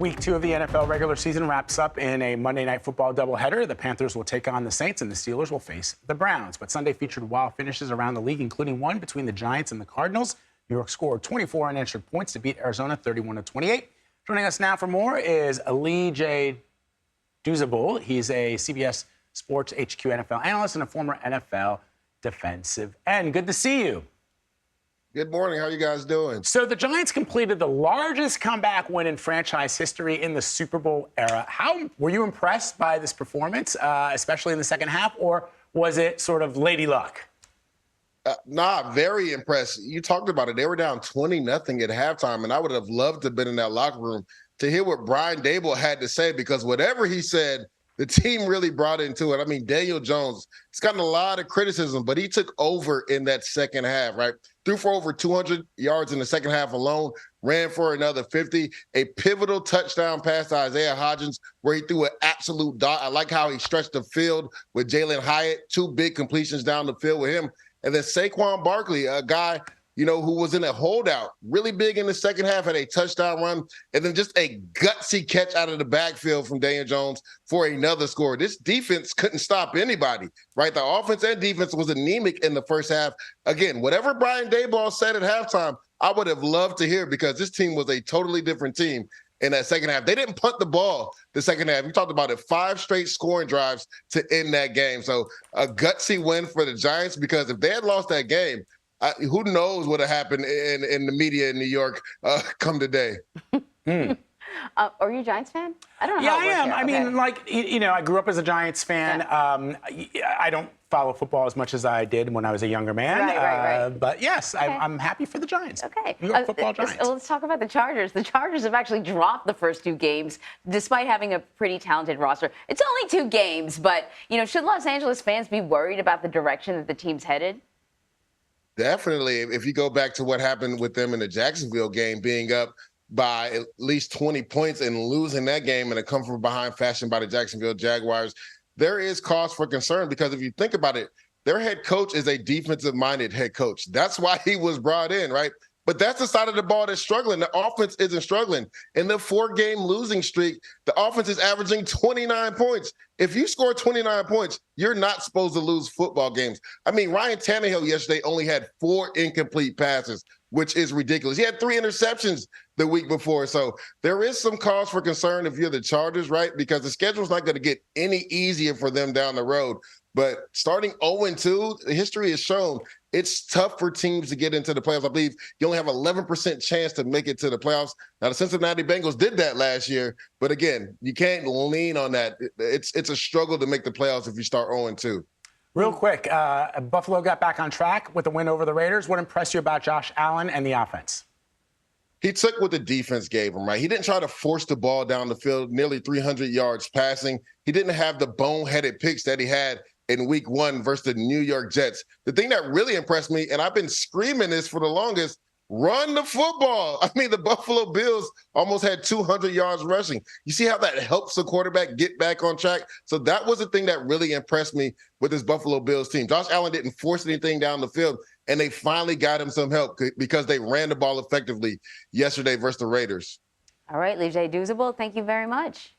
Week 2 of the NFL regular season wraps up in a Monday Night Football doubleheader. The Panthers will take on the Saints, and the Steelers will face the Browns. But Sunday featured wild finishes around the league, including one between the Giants and the Cardinals. New York scored 24 unanswered points to beat Arizona 31-28. Joining us now for more is Leger Douzable. He's a CBS Sports HQ NFL analyst and a former NFL defensive end. Good to see you. Good morning. How are you guys doing? So the Giants completed the largest comeback win in franchise history in the Super Bowl era. How were you impressed by this performance, especially in the second half, or was it sort of lady luck? Very impressed. You talked about it. They were down 20-0 at halftime, and I would have loved to have been in that locker room to hear what Brian Daboll had to say, because whatever he said, the team really brought into it. I mean, Daniel Jones, he's gotten a lot of criticism, but he took over in that second half, right? Threw for over 200 yards in the second half alone, ran for another 50, a pivotal touchdown pass to Isaiah Hodgins where he threw an absolute dot. I like how he stretched the field with Jalen Hyatt, 2 big completions down the field with him. And then Saquon Barkley, a guy, who was in a holdout, really big in the second half, had a touchdown run, and then just a gutsy catch out of the backfield from Daniel Jones for another score. This defense couldn't stop anybody, right? The offense and defense was anemic in the first half. Again, whatever Brian Daboll said at halftime, I would have loved to hear, because this team was a totally different team in that second half. They didn't punt the ball the second half. You talked about it, 5 straight scoring drives to end that game. So a gutsy win for the Giants, because if they had lost that game, who knows what had happened in the media in New York come today. Are you a Giants fan? I don't know. Yeah, how it I am. works here. I mean, I grew up as a Giants fan. Yeah. I don't follow football as much as I did when I was a younger man. Right. But yes, Okay. I'm happy for the Giants. Okay. New York football Giants. Let's talk about the Chargers. The Chargers have actually dropped the first 2 games, despite having a pretty talented roster. It's only 2 games, but, should Los Angeles fans be worried about the direction that the team's headed? Definitely. If you go back to what happened with them in the Jacksonville game, being up by at least 20 points and losing that game in a come from behind fashion by the Jacksonville Jaguars, there is cause for concern, because if you think about it, their head coach is a defensive-minded head coach. That's why he was brought in, right? But that's the side of the ball that's struggling. The offense isn't struggling. In the 4-game losing streak, the offense is averaging 29 points. If you score 29 points, you're not supposed to lose football games. I mean, Ryan Tannehill yesterday only had 4 incomplete passes, which is ridiculous. He had 3 interceptions the week before. So there is some cause for concern if you're the Chargers, right? Because the schedule's not going to get any easier for them down the road. But starting 0-2, history has shown it's tough for teams to get into the playoffs. I believe you only have 11% chance to make it to the playoffs. Now, the Cincinnati Bengals did that last year. But again, you can't lean on that. It's a struggle to make the playoffs if you start 0-2. Real quick, Buffalo got back on track with the win over the Raiders. What impressed you about Josh Allen and the offense? He took what the defense gave him, right? He didn't try to force the ball down the field, nearly 300 yards passing. He didn't have the boneheaded picks that he had in week 1 versus the New York Jets. The thing that really impressed me, and I've been screaming this for the longest, run the football. I mean, the Buffalo Bills almost had 200 yards rushing. You see how that helps the quarterback get back on track? So that was the thing that really impressed me with this Buffalo Bills team. Josh Allen didn't force anything down the field, and they finally got him some help because they ran the ball effectively yesterday versus the Raiders. All right, Leger Douzable, thank you very much.